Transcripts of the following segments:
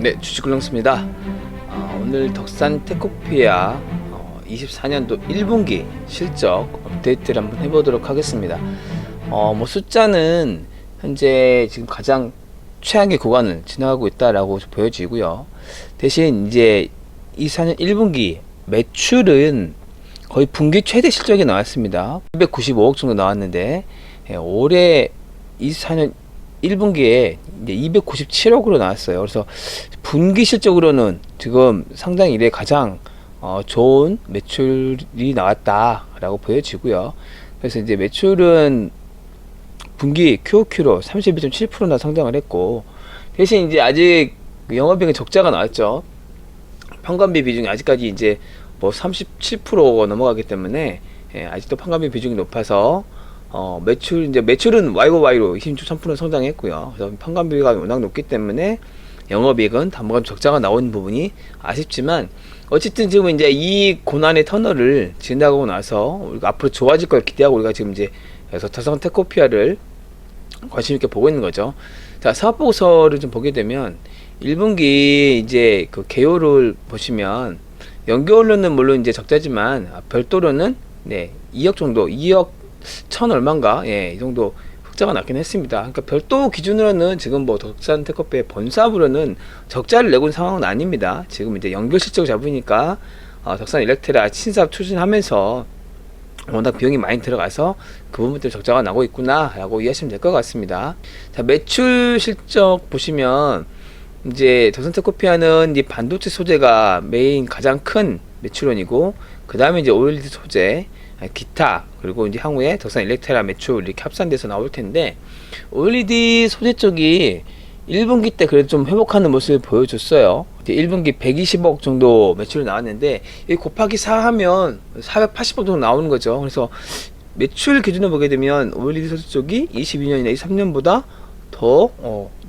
네, 주식글렁스입니다. 오늘 덕산 테코피아 24년도 1분기 실적 업데이트를 한번 해보도록 하겠습니다. 뭐 숫자는 현재 지금 가장 최악의 구간을 지나가고 있다라고 보여지고요. 대신 이제 24년 1분기 매출은 거의 분기 최대 실적이 나왔습니다. 295억 정도 나왔는데 올해 24년 1분기에 이제 297억으로 나왔어요. 그래서 분기 실적으로는 지금 상당히 이래 가장 좋은 매출이 나왔다라고 보여지고요. 그래서 이제 매출은 분기 QOQ로 32.7%나 성장을 했고, 대신 이제 아직 영업이익은 적자가 나왔죠. 판관비 비중이 아직까지 이제 뭐 37%가 넘어가기 때문에 아직도 판관비 비중이 높아서 매출은 YoY로 26.3% 성장했고요. 그래서 판관비가 워낙 높기 때문에 영업이익은 당분간 적자가 나오는 부분이 아쉽지만, 어쨌든 지금 이제 이 고난의 터널을 지나가고 나서 우리가 앞으로 좋아질 걸 기대하고 우리가 지금 이제 그래서 덕산 테코피아를 관심 있게 보고 있는 거죠. 자, 사업 보고서를 좀 보게 되면 1분기 이제 그 개요를 보시면 연결로는 물론 이제 적자지만 별도로는 2억 정도, 2억 1천 얼마인가, 이 정도 흑자가 났긴 했습니다. 그러니까 별도 기준으로는 지금 뭐 덕산 테코피아의 본사부로는 적자를 내고 있는 상황은 아닙니다. 지금 이제 연결 실적을 잡으니까 덕산 일렉테라 신사업 추진하면서 워낙 비용이 많이 들어가서 그 부분 때문에 적자가 나고 있구나 라고 이해하시면 될 것 같습니다. 자, 매출 실적 보시면 이제 덕산 테코피아는 이 반도체 소재가 메인 가장 큰 매출원이고, 그 다음에 이제 OLED 소재, 기타, 그리고 이제 향후에 덕산 일렉테라 매출 이렇게 합산돼서 나올 텐데, OLED 소재 쪽이 1분기 때 그래도 좀 회복하는 모습을 보여줬어요. 이제 1분기 120억 정도 매출이 나왔는데, 이 곱하기 4 하면 480억 정도 나오는 거죠. 그래서 매출 기준으로 보게 되면 OLED 소재 쪽이 22년이나 23년보다 더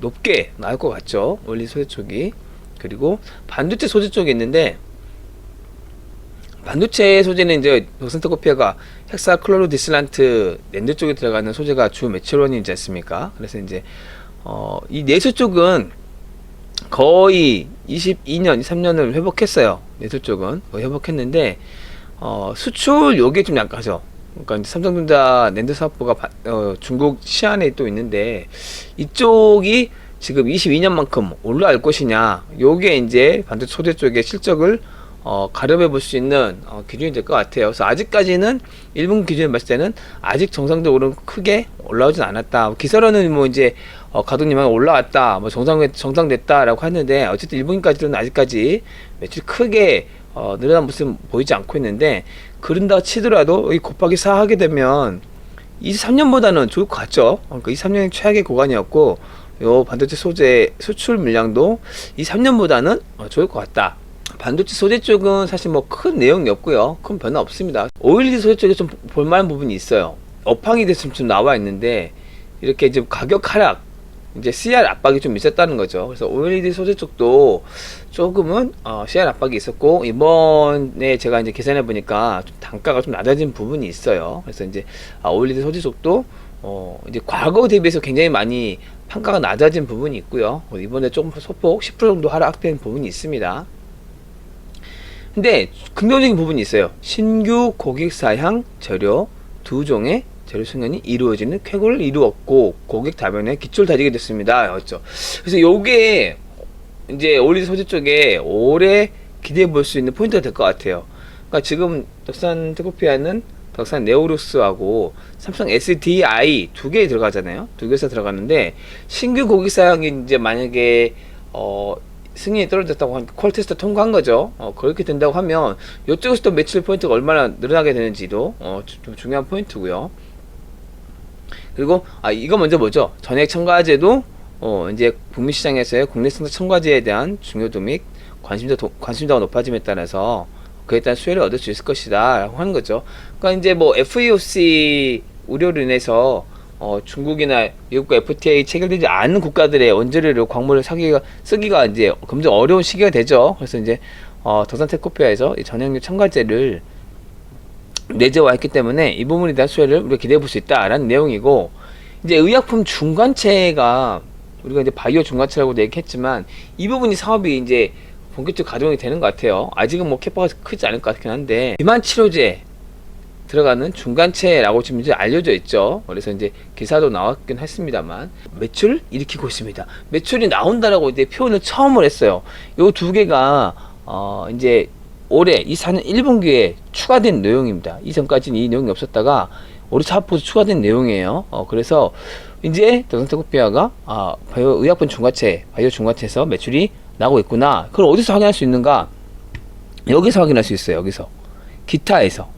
높게 나올 것 같죠. OLED 소재 쪽이. 그리고 반도체 소재 쪽이 있는데, 반도체 소재는 이제 덕산 테코피아가 헥사 클로로디슬란트 낸드 쪽에 들어가는 소재가 주 매출원이지 않습니까? 그래서 이제 이 내수 쪽은 거의 22년, 23년을 회복했어요. 내수 쪽은 거의 회복했는데, 수출 요게 좀 약하죠. 그러니까 이제 삼성전자 낸드 사업부가 중국 시안에 또 있는데, 이쪽이 지금 22년만큼 올라갈 것이냐, 요게 이제 반도체 소재 쪽의 실적을 가려해 볼 수 있는 기준이 될 것 같아요. 그래서 아직까지는 1분 기준에 봤을 때는 아직 정상적으로 크게 올라오진 않았다. 기사로는 뭐 이제 가동률만 올라왔다, 뭐 정상됐다라고 하는데, 어쨌든 1분기까지는 아직까지 매출 크게 늘어난 모습 보이지 않고 있는데, 그런다 치더라도 이 곱하기 4 하게 되면 23년보다는 좋을 것 같죠. 그러니까 23년이 최악의 구간이었고, 요 반도체 소재 수출 물량도 23년보다는 좋을 것 같다. 반도체 소재 쪽은 사실 뭐 큰 내용이 없고요, 큰 변화 없습니다. OLED 소재 쪽에 좀 볼만한 부분이 있어요. 업황이 됐으면 좀 나와 있는데, 이렇게 이제 가격 하락, 이제 CR 압박이 좀 있었다는 거죠. 그래서 OLED 소재 쪽도 조금은 CR 압박이 있었고, 이번에 제가 이제 계산해 보니까 좀 단가가 좀 낮아진 부분이 있어요. 그래서 이제 OLED 소재 쪽도 이제 과거 대비해서 굉장히 많이 판가가 낮아진 부분이 있고요. 이번에 조금 소폭 10% 정도 하락된 부분이 있습니다. 근데 긍정적인 부분이 있어요. 신규 고객 사양 재료 두 종의 재료 승인이 이루어지는 쾌거를 이루었고, 고객 다변에 기초를 다지게 됐습니다. 였죠. 그래서 요게 이제 OLED 소재 쪽에 오래 기대해 볼 수 있는 포인트가 될 것 같아요. 그러니까 지금 덕산 테코피아는 덕산 네오루스하고 삼성 SDI 두 개에 들어가잖아요. 두 개에서 들어가는데, 신규 고객 사양이 이제 만약에 승인이 떨어졌다고 하니까 콜 테스트 통과한 거죠. 그렇게 된다고 하면 이쪽에서 또 매출 포인트가 얼마나 늘어나게 되는지도 좀 중요한 포인트고요. 그리고 이거 먼저 보죠. 전액 첨가제도 이제 북미시장에서의 국내 생산 첨가제에 대한 중요도 및 관심도가 높아짐에 따라서 그에 따른 수혜를 얻을 수 있을 것이다 라고 하는 거죠. 그러니까 이제 뭐 FEOC 우려로 인해서 중국이나 미국과 FTA 체결되지 않은 국가들의 원재료로 광물을 쓰기가 이제 굉장히 어려운 시기가 되죠. 그래서 이제 덕산 테코피아에서 이 전형류 첨가제를 내재화했기 때문에 이 부분에 대한 수혜를 우리가 기대해 볼 수 있다라는 내용이고, 이제 의약품 중간체가 우리가 이제 바이오 중과체라고 얘기했지만 이 부분이 사업이 이제 본격적으로 가동이 되는 것 같아요. 아직은 뭐 캐파가 크지 않을 것 같긴 한데 비만 치료제 들어가는 중간체라고 지금 이제 알려져 있죠. 그래서 이제 기사도 나왔긴 했습니다만 매출을 일으키고 있습니다. 매출이 나온다라고 이제 표현을 처음으로 했어요. 요 두 개가 이제 올해 24년 1분기에 추가된 내용입니다. 이전까지는 이 내용이 없었다가 올해 사업부에서 추가된 내용이에요. 그래서 이제 덕산테크피아가 바이오 의약품 중과체, 바이오 중과체에서 매출이 나고 있구나. 그걸 어디서 확인할 수 있는가? 여기서 확인할 수 있어요. 여기서 기타에서.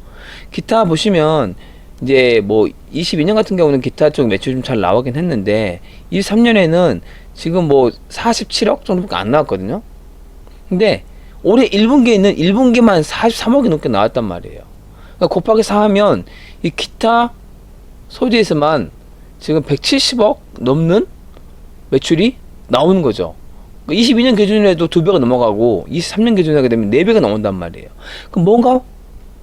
기타 보시면 이제 뭐 22년 같은 경우는 기타 쪽 매출이 좀 잘 나오긴 했는데 23년에는 지금 뭐 47억 정도밖에 안 나왔거든요. 근데 올해 1분기에는 1분기만 43억이 넘게 나왔단 말이에요. 그러니까 곱하기 4하면 이 기타 소재에서만 지금 170억 넘는 매출이 나오는 거죠. 22년 기준으로 2배가 넘어가고 23년 기준으로 하게 되면 4배가 넘어온단 말이에요. 그럼 뭔가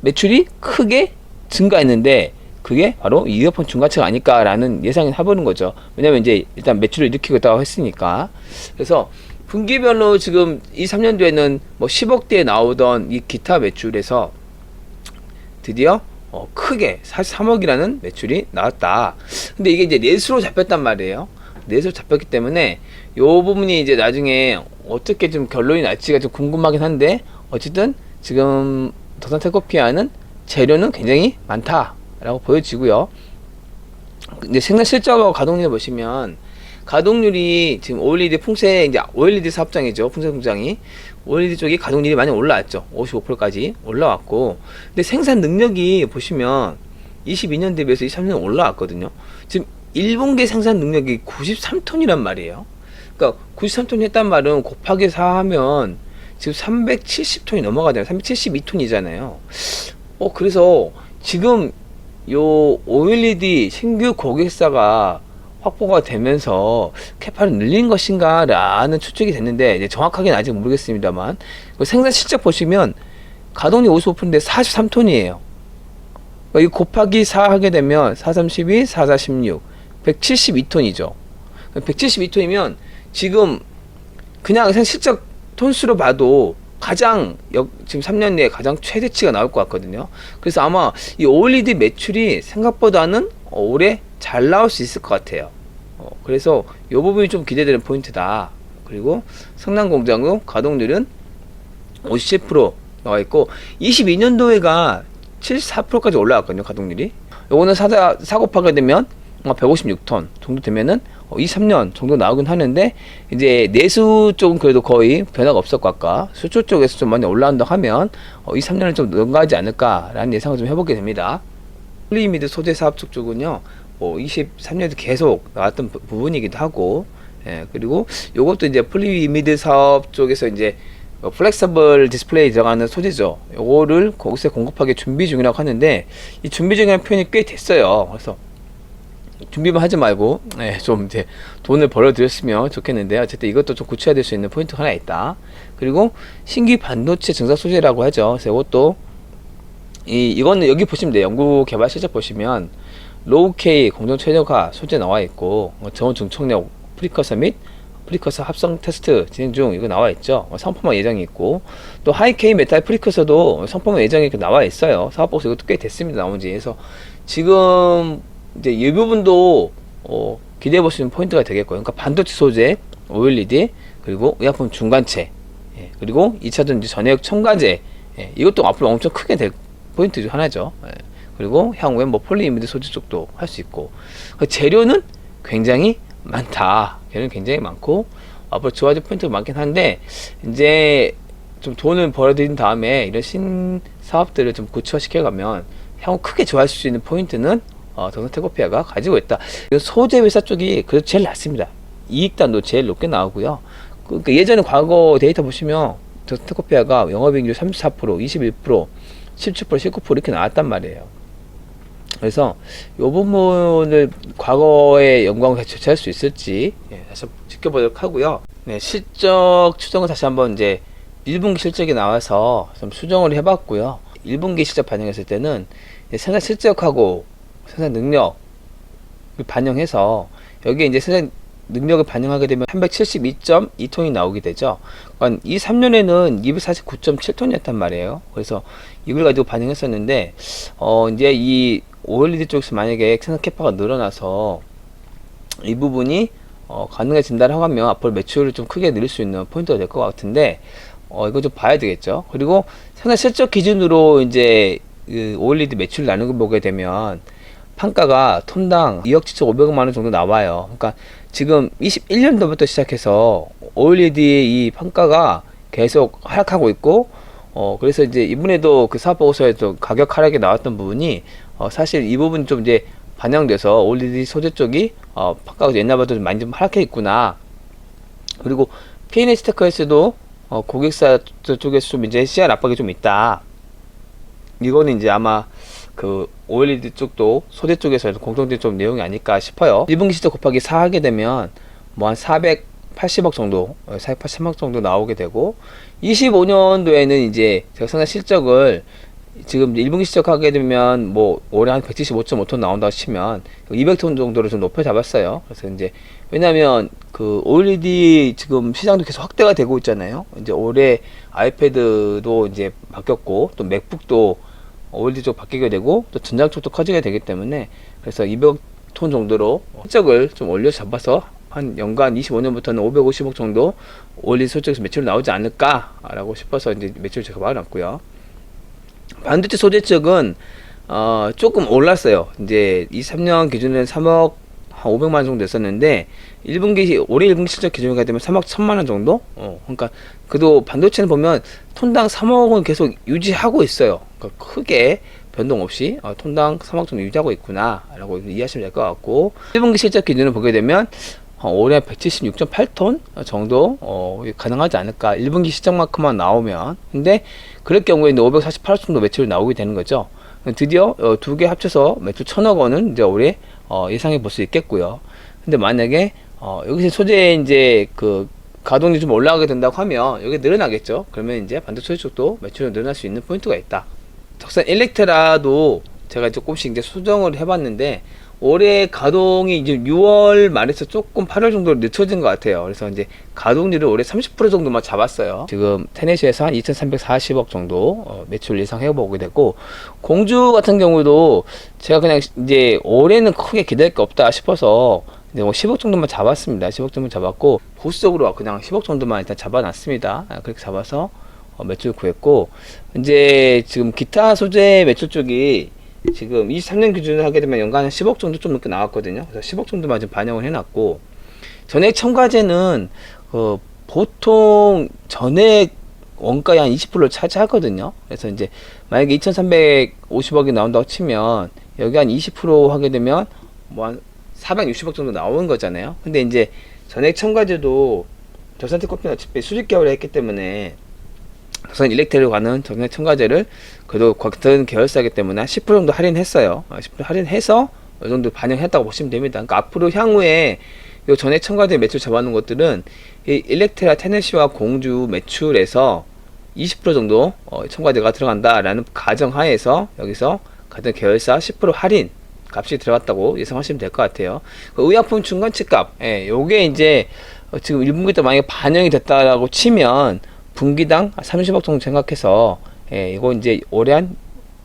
매출이 크게 증가했는데 그게 바로 이어폰 중과체가 아닐까라는 예상을 해보는 거죠. 왜냐면 이제 일단 매출을 일으키고 있다고 했으니까. 그래서 분기별로 지금 23년도에는 뭐 10억대에 나오던 이 기타 매출에서 드디어 크게 43억이라는 매출이 나왔다. 근데 이게 이제 넷으로 잡혔단 말이에요. 넷으로 잡혔기 때문에 요 부분이 이제 나중에 어떻게 좀 결론이 날지가 좀 궁금하긴 한데 어쨌든 지금 덕산테크피아는 재료는 굉장히 많다라고 보여지고요. 이제 생산 실적하고 가동률 보시면 가동률이 지금 OLED 풍세 이제 OLED 사업장이죠. 풍세 공장이 OLED 쪽이 가동률이 많이 올라왔죠. 55%까지 올라왔고, 근데 생산 능력이 보시면 22년 대비해서 23년 올라왔거든요. 지금 1분기 생산 능력이 93톤이란 말이에요. 그러니까 93톤 했단 말은 곱하기 4 하면 지금 370톤이 넘어가잖아요. 372톤이잖아요. 그래서 지금 요 OLED 신규 고객사가 확보가 되면서 캐파를 늘린 것인가 라는 추측이 됐는데 이제 정확하게는 아직 모르겠습니다만 생산 실적 보시면 가동률 55%인데 43톤이에요. 그러니까 이 곱하기 4 하게 되면 4, 3, 12, 4, 4, 16 172톤이죠. 172톤이면 지금 그냥 실적 톤수로 봐도 가장 지금 3년 내에 가장 최대치가 나올 것 같거든요. 그래서 아마 이 OLED 매출이 생각보다는 올해 잘 나올 수 있을 것 같아요. 그래서 이 부분이 좀 기대되는 포인트다. 그리고 성남 공장의 가동률은 57% 나와 있고 22년도에가 74%까지 올라왔거든요. 가동률이. 요거는 사고파가 되면 156톤 정도 되면은 23년 정도 나오긴 하는데 이제 내수 쪽은 그래도 거의 변화가 없을 것 같까 수출 쪽에서 좀 많이 올라온다 하면 23년은 좀 능가하지 않을까라는 예상을 좀 해보게 됩니다. 폴리미드 소재 사업 쪽은요 23년에도 계속 나왔던 부분이기도 하고, 그리고 요것도 이제 폴리미드 사업 쪽에서 이제 플렉서블 디스플레이 들어가는 소재죠. 요거를 거기서 공급하기 준비 중이라고 하는데 이 준비 중이라는 표현이 꽤 됐어요. 그래서 준비만 하지 말고 좀 이제 돈을 벌어들였으면 좋겠는데 어쨌든 이것도 좀 구체화될 수 있는 포인트가 하나 있다. 그리고 신규 반도체 증설 소재라고 하죠. 그래서 이것도 이거는 여기 보시면 돼요. 연구 개발 실적 보시면 로우 K 공정 최적화 소재 나와 있고 저온 중촉력 프리커서 및 프리커서 합성 테스트 진행 중 이거 나와 있죠. 상품화 예정이 있고 또 하이 K 메탈 프리커서도 상품화 예정이 나와 있어요. 사업보고서 이것도 꽤 됐습니다. 나온지. 그래서 지금 이제 이 부분도 기대해 볼 수 있는 포인트가 되겠고요. 그러니까 반도체 소재, OLED, 그리고 의약품 중간체, 그리고 2차전지 전해역 첨가제, 이것도 앞으로 엄청 크게 될 포인트 중 하나죠. 그리고 향후에 뭐 폴리이미드 소재 쪽도 할 수 있고 재료는 굉장히 많다. 재료는 굉장히 많고 앞으로 좋아질 포인트가 많긴 한데 이제 좀 돈을 벌어들인 다음에 이런 신사업들을 좀 구체화시켜가면 향후 크게 좋아할 수 있는 포인트는 덕산테크피아가 가지고 있다. 소재 회사 쪽이 그래도 제일 낮습니다. 이익단도 제일 높게 나오고요. 그러니까 예전에 과거 데이터 보시면 덕산테크피아가 영업이익률 34%, 21%, 17%, 19% 이렇게 나왔단 말이에요. 그래서 이 부분을 과거의 영광을 교체할 수 있을지 다시 지켜보도록 하고요. 실적 추정은 다시 한번 이제 1분기 실적이 나와서 좀 수정을 해봤고요. 1분기 실적 반영했을 때는 생산 실적하고 생산 능력을 반영해서 여기에 이제 생산 능력을 반영하게 되면 372.2톤이 나오게 되죠. 그러니까 이 3년에는 249.7톤이었단 말이에요. 그래서 이걸 가지고 반영했었는데 이제 이 OLED 쪽에서 만약에 생산 캐파가 늘어나서 이 부분이 가능해진다라고 하면 앞으로 매출을 좀 크게 늘릴 수 있는 포인트가 될 것 같은데 이거 좀 봐야 되겠죠. 그리고 생산 실적 기준으로 이제 그 OLED 매출 나누고 보게 되면 판가가 톤당 2억 7,500만 원 정도 나와요. 그러니까 지금 21년도부터 시작해서 OLED의 이 판가가 계속 하락하고 있고 그래서 이제 이번에도 그 사업보고서에도 가격 하락이 나왔던 부분이 사실 이 부분이 좀 이제 반영돼서 OLED 소재 쪽이 판가가 옛날보다 좀 많이 좀 하락해 있구나. 그리고 K&S테크에서도 고객사 쪽에서 좀 이제 CR 압박이 좀 있다. 이거는 이제 아마 그 OLED 쪽도 소재 쪽에서 공통된 좀 내용이 아닐까 싶어요. 1분기 실적 곱하기 4 하게 되면 뭐 한 480억 정도, 480억 정도 나오게 되고 25년도에는 이제 제가 생산 실적을 지금 1분기 실적 하게 되면 뭐 올해 한 175.5톤 나온다고 치면 200톤 정도로 좀 높여 잡았어요. 그래서 이제 왜냐면 그 OLED 지금 시장도 계속 확대가 되고 있잖아요. 이제 올해 아이패드도 이제 바뀌었고 또 맥북도 OLED 쪽 바뀌게 되고 또 전장 쪽도 커지게 되기 때문에 그래서 200톤 정도로 실적을 좀 올려 잡아서 한 연간 25년부터는 550억 정도 OLED 소재에서 매출 나오지 않을까라고 싶어서 이제 매출 제가 말해놨고요. 반도체 소재 쪽은 조금 올랐어요. 이제 23년 기준에는 3억 한 500만 원 정도 됐었는데 1분기 올해 1분기 실적 기준이 되면 3억 1천만 원 정도? 그러니까 그래도 반도체는 보면 톤당 3억은 계속 유지하고 있어요. 그러니까 크게 변동 없이 톤당 3억 정도 유지하고 있구나 라고 이해하시면 될 것 같고 1분기 실적 기준을 보게 되면 올해 176.8톤 정도 가능하지 않을까 1분기 실적만큼만 나오면. 근데 그럴 경우에는 548억 정도 매출이 나오게 되는 거죠. 드디어 두 개 합쳐서 매출 1,000억 원은 이제 올해 예상해 볼 수 있겠고요. 근데 만약에 여기서 소재 이제 그 가동률이 좀 올라가게 된다고 하면 여기 늘어나겠죠. 그러면 이제 반도체 소재 쪽도 매출이 늘어날 수 있는 포인트가 있다. 덕산 일렉트라도 제가 조금씩 이제 수정을 해봤는데 올해 가동이 이제 6월 말에서 조금 8월 정도로 늦춰진 것 같아요. 그래서 이제 가동률을 올해 30% 정도만 잡았어요. 지금 테네시에서 한 2,340억 정도 매출 예상해 보게 되고 공주 같은 경우도 제가 그냥 이제 올해는 크게 기대할 게 없다 싶어서 이제 뭐 10억 정도만 잡았습니다. 10억 정도 잡았고 보수적으로 그냥 10억 정도만 일단 잡아놨습니다. 그렇게 잡아서 매출 구했고 이제 지금 기타 소재 매출 쪽이 지금 23년 기준으로 하게 되면 연간 10억 정도 좀 넘게 나왔거든요. 그래서 10억 정도만 좀 반영을 해놨고 전액 첨가제는 보통 전액 원가의 한 20%를 차지하거든요. 그래서 이제 만약에 2,350억이 나온다고 치면 여기 한 20% 하게 되면 뭐 한 460억 정도 나오는 거잖아요. 근데 이제 전액 첨가제도 저산테크코피는 어차피 수직 계열을 했기 때문에 덕산 일렉트로 가는 전액 첨가제를 그래도 같은 계열사이기 때문에 10% 정도 할인했어요. 10% 할인해서 이 정도 반영했다고 보시면 됩니다. 그러니까 앞으로 향후에 이 전액 첨가제 매출 잡아놓은 것들은 이 일렉트라 테네시와 공주 매출에서 20% 정도 첨가제가 들어간다라는 가정하에서 여기서 같은 계열사 10% 할인 값이 들어갔다고 예상하시면 될 것 같아요. 그 의약품 중간치 값, 요게 이제 지금 1분기 때 만약에 반영이 됐다라고 치면 분기당 30억 정도 생각해서 이거 이제 올해 한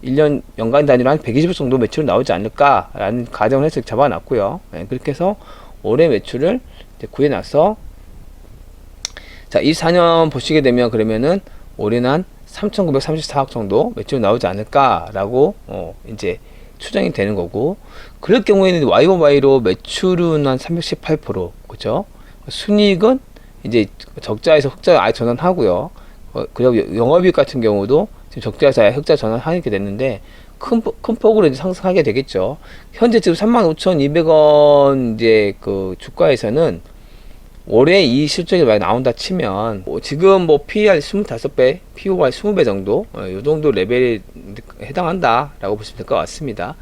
1년 연간 단위로 한 120억 정도 매출 나오지 않을까라는 가정을 해서 잡아놨고요. 그렇게 해서 올해 매출을 이제 구해놔서 자 24년 보시게 되면 그러면은 올해는 한 3,934억 정도 매출 나오지 않을까라고 이제 추정이 되는 거고 그럴 경우에는 YoY로 매출은 한 318% 그죠? 순이익은 이제 적자에서 흑자 아예 전환하고요. 그리고 영업이익 같은 경우도 지금 적자에서 아예 흑자 전환하게 됐는데 큰 폭으로 이제 상승하게 되겠죠. 현재 지금 35,200원 이제 그 주가에서는 올해 이 실적이 많이 나온다 치면 지금 뭐 PER 25배, POR 20배 정도 이 정도 레벨에 해당한다라고 보시면 될 것 같습니다.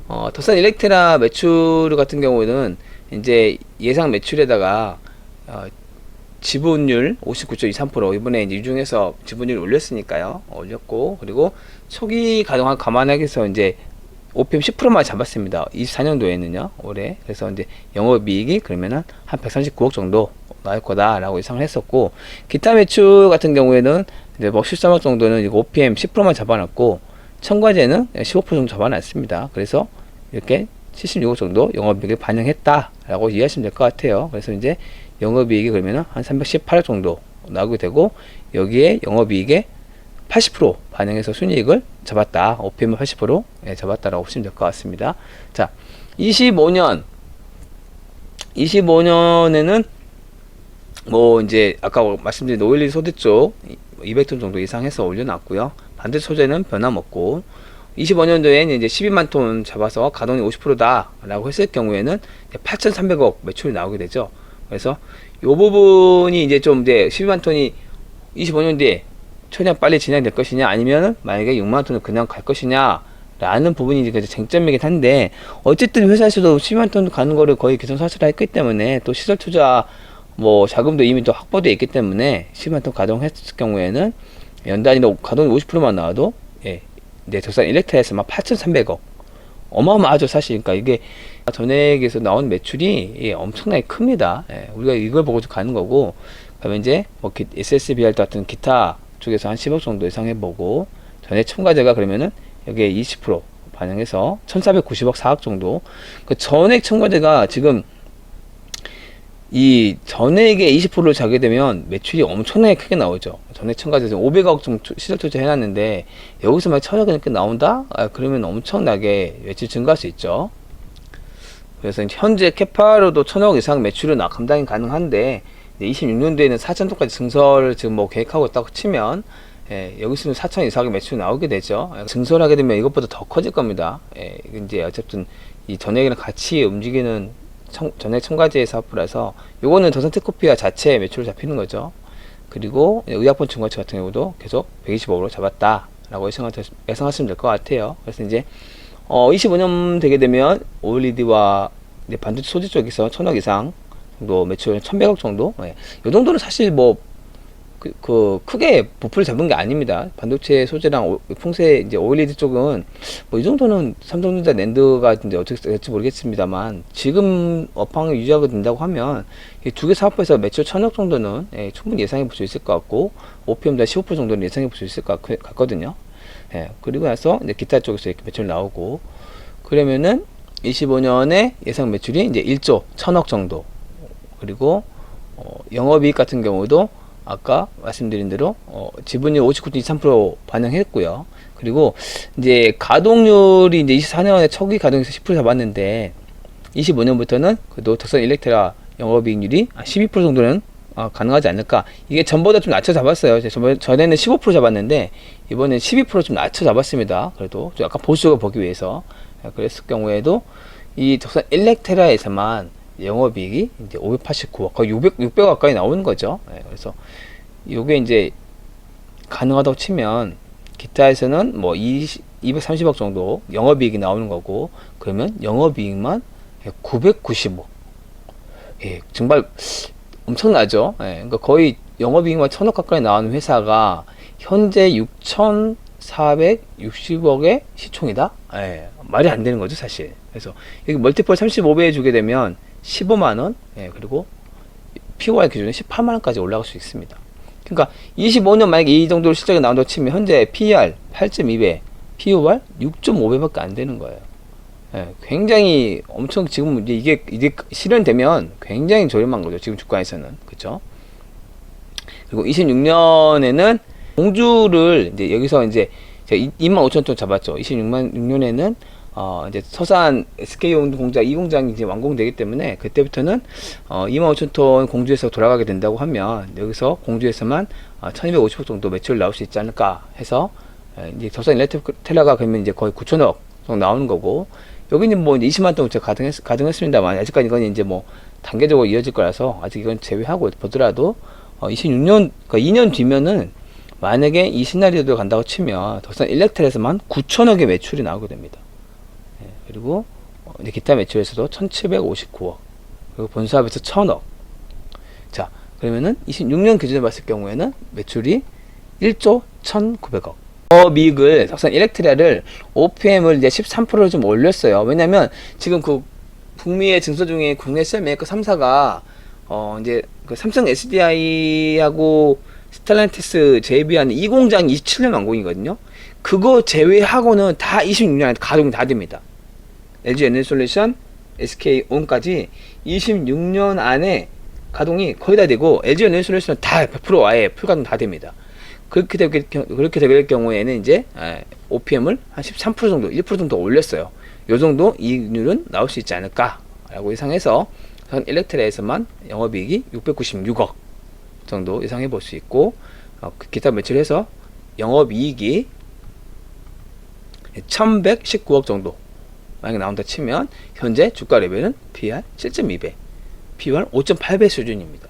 덕산 일렉트라 매출 같은 경우는 이제 예상 매출에다가 지분율 59.23% 이번에 이제 유중에서 지분율 올렸으니까요. 올렸고 그리고 초기 가동한 감안하기 위해서 이제 OPM 10%만 잡았습니다. 24년도에는요, 올해. 그래서 이제 영업이익이 그러면은 한 139억 정도 나올 거다라고 예상을 했었고, 기타 매출 같은 경우에는 이제 뭐 13억 정도는 이거 OPM 10%만 잡아놨고, 첨가제는 15% 정도 잡아놨습니다. 그래서 이렇게 76억 정도 영업이익을 반영했다라고 이해하시면 될 것 같아요. 그래서 이제 영업이익이 그러면은 한 318억 정도 나오게 되고, 여기에 영업이익의 80% 반영해서 순이익을 잡았다. OPM 80% 잡았다라고 보시면 될 것 같습니다. 자, 25년에는 뭐 이제 아까 말씀드린 오일리 소재 쪽 200톤 정도 이상해서 올려놨고요. 반대 소재는 변함없고, 25년도에는 이제 12만 톤 잡아서 가동이 50%다 라고 했을 경우에는 8,300억 매출이 나오게 되죠. 그래서 이 부분이 이제 좀 이제 12만 톤이 25년 뒤에 최대한 빨리 진행될 것이냐, 아니면은 만약에 6만 톤을 그냥 갈 것이냐 라는 부분이 이제 쟁점이긴 한데, 어쨌든 회사에서도 12만 톤 가는 거를 거의 기선사실화 했기 때문에, 또 시설 투자 뭐 자금도 이미 또 확보되어 있기 때문에 12만 톤 가동했을 경우에는 연단위로 가동이 50%만 나와도 덕산 일렉트라에서만 8,300억, 어마어마하죠 사실. 그러니까 이게 전액에서 나온 매출이 엄청나게 큽니다. 우리가 이걸 보고 가는 거고, 그러면 이제 뭐 SSBR 같은 기타 쪽에서 한 10억 정도 예상해보고, 전액 첨가제가 그러면은 여기에 20% 반영해서 1,490억 4억 정도. 그 전액 첨가제가 지금 이 전액의 20%를 자게 되면 매출이 엄청나게 크게 나오죠. 전액 첨가제에서 500억 정도 시설 투자 해놨는데 여기서 막 1,000억이 넘게 나온다? 그러면 엄청나게 매출 증가할 수 있죠. 그래서 현재 캐파로도 1,000억 이상 매출은 감당이 가능한데, 26년도에는 4,000톤까지 증설을 지금 뭐 계획하고 있다고 치면, 여기서는 4,000 이상의 매출이 나오게 되죠. 증설하게 되면 이것보다 더 커질 겁니다. 이제 어쨌든 이 전액이랑 같이 움직이는 전액 첨가제 사업부라서, 요거는 덕산테크노피아 자체 매출을 잡히는 거죠. 그리고 의약품 증거체 같은 경우도 계속 125억으로 잡았다라고 예상하시면 될 것 같아요. 그래서 이제 25년 되게 되면 오일리드와 반도체 소재 쪽에서 1,000억 이상 정도 매출 1,100억 정도. 이 정도는 사실 뭐 크게 부풀을 잡은 게 아닙니다. 반도체 소재랑 풍세 이제 오일리드 쪽은 뭐 이 정도는 삼성전자 낸드가 이제 어떻게 될지 모르겠습니다만, 지금 업황을 유지하게 된다고 하면 이 두 개 사업부에서 매출 1,000억 정도는 충분히 예상해 볼 수 있을 것 같고, OPM도 15% 정도는 예상해 볼 수 있을 것 같거든요. 그리고 나서 이제 기타 쪽에서 이렇게 매출 나오고, 그러면은 25년에 예상 매출이 이제 1조 1,000억 정도. 그리고 영업이익 같은 경우도 아까 말씀드린 대로 지분율 59.23% 반영했고요. 그리고 이제 가동률이 이제 24년에 초기 가동에서 10% 잡았는데, 25년부터는 그래도 덕산 일렉트라 영업이익률이 12% 정도는 가능하지 않을까. 이게 전보다 좀 낮춰 잡았어요. 전에는 15% 잡았는데 이번엔 12% 좀 낮춰 잡았습니다. 그래도 좀 약간 보수적으로 보기 위해서. 그랬을 경우에도 이 덕산 일렉트라에서만 영업이익이 이제 589억, 거의 600억 가까이 나오는 거죠. 그래서 요게 이제 가능하다고 치면, 기타에서는 뭐 230억 정도 영업이익이 나오는 거고, 그러면 영업이익만 995억. 정말 엄청나죠. 그러니까 거의 영업이익만 1,000억 가까이 나오는 회사가 현재 6,460억의 시총이다? 말이 안 되는 거죠, 사실. 그래서 여기 멀티플 35배 해주게 되면 15만원, 그리고 POI 기준에 18만원까지 올라갈 수 있습니다. 그러니까 25년 만약에 이 정도 실적이 나온다고 치면 현재 PER 8.2배, POR 6.5배밖에 안 되는 거예요. 굉장히 엄청, 지금 이게 실현되면 굉장히 저렴한 거죠, 지금 주가에서는. 그쵸? 그리고 26년에는 공주를 이제 여기서 이제 25,000톤 잡았죠. 26년에는 이제 서산 SK 공장 이 공장이 이제 완공되기 때문에, 그때부터는 25,000톤 공주에서 돌아가게 된다고 하면, 여기서 공주에서만 1,250억 정도 매출 나올 수 있지 않을까 해서, 이제 서산 일렉트라가 그러면 이제 거의 9,000억 정도 나오는 거고, 여기는 뭐 이제 20만 톤 가등했습니다만, 아직까지 이건 이제 뭐 단계적으로 이어질 거라서 아직 이건 제외하고 보더라도 26년, 그러니까 2년 뒤면은 만약에 이 시나리오도 간다고 치면 덕산 일렉트라에서만 9,000억의 매출이 나오게 됩니다. 그리고 이제 기타 매출에서도 1,759억, 그리고 본사업에서 1,000억. 자, 그러면은 26년 기준에 봤을 경우에는 매출이 1조 1,900억. 미익을 덕산 일렉트라를 OPM을 이제 13%를 좀 올렸어요. 왜냐면 지금 그 북미의 증서 중에 국내 셀 메이커 3사가 이제 그 삼성 SDI하고 스텔란티스 JB하는 이 공장이 27년 완공이거든요. 그거 제외하고는 다 26년에 가동이 다 됩니다. LG 에너솔루션, SK온까지 26년 안에 가동이 거의 다 되고, LG 에너솔루션은 다 100% 아예 풀가동 다 됩니다. 그렇게 될 경우에는 이제 OPM을 한 13% 정도, 1% 정도 올렸어요. 요 정도 이익률은 나올 수 있지 않을까 라고 예상해서 일렉트라에서만 영업이익이 696억 정도 예상해 볼 수 있고, 기타 매출을 해서 영업이익이 1119억 정도 만약에 나온다 치면 현재 주가 레벨은 PR 7.2배, PR 5.8배 수준입니다.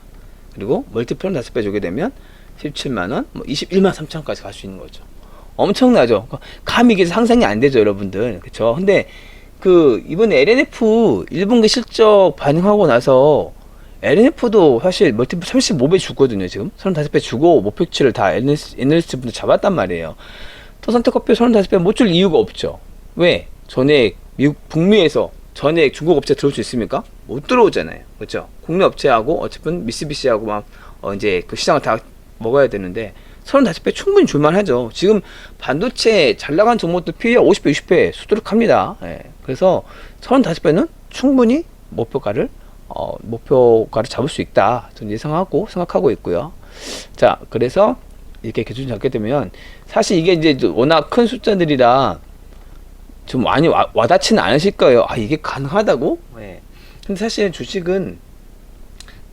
그리고 멀티플은 5배 주게 되면 17만원, 21만 3천원까지 갈 수 있는 거죠. 엄청나죠? 감히 이게 상상이 안 되죠, 여러분들. 그쵸? 근데, 이번에 LNF 1분기 실적 반영하고 나서, LNF도 사실 멀티플 35배 주거든요, 지금. 35배 주고, 목표치를 다 애널리스트 분들 잡았단 말이에요. 토산테커피 35배 못 줄 이유가 없죠. 왜? 전액, 북미에서 전액 중국 업체 들어올 수 있습니까? 못 들어오잖아요. 그쵸? 국내 업체하고, 어차피 미쓰비시하고만, 이제 그 시장을 다 먹어야 되는데 35배 충분히 줄만하죠. 지금 반도체 잘 나간 종목들 PER 50배, 60배 수두룩합니다. 예. 그래서 35배는 충분히 목표가를 잡을 수 있다. 저는 예상하고 생각하고 있고요. 자, 그래서 이렇게 기준 잡게 되면 사실 이게 이제 워낙 큰 숫자들이라 좀 많이 와닿지는 않으실 거예요. 아, 이게 가능하다고? 예. 근데 사실 주식은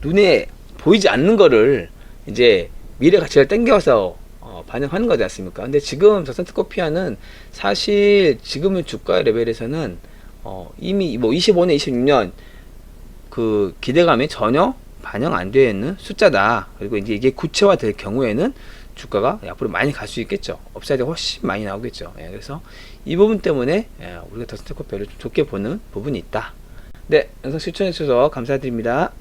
눈에 보이지 않는 거를 이제 미래 가치를 땡겨서 반영하는 거지 않습니까? 근데 지금 덕산테크코피아는 사실 지금의 주가 레벨에서는 이미 뭐 25년, 26년 그 기대감이 전혀 반영 안 되어 있는 숫자다. 그리고 이제 이게 구체화 될 경우에는 주가가 앞으로 많이 갈 수 있겠죠. 업사이드가 훨씬 많이 나오겠죠. 예, 그래서 이 부분 때문에 우리가 덕산테크코피아를 좀 좋게 보는 부분이 있다. 네, 영상 시청해 주셔서 감사드립니다.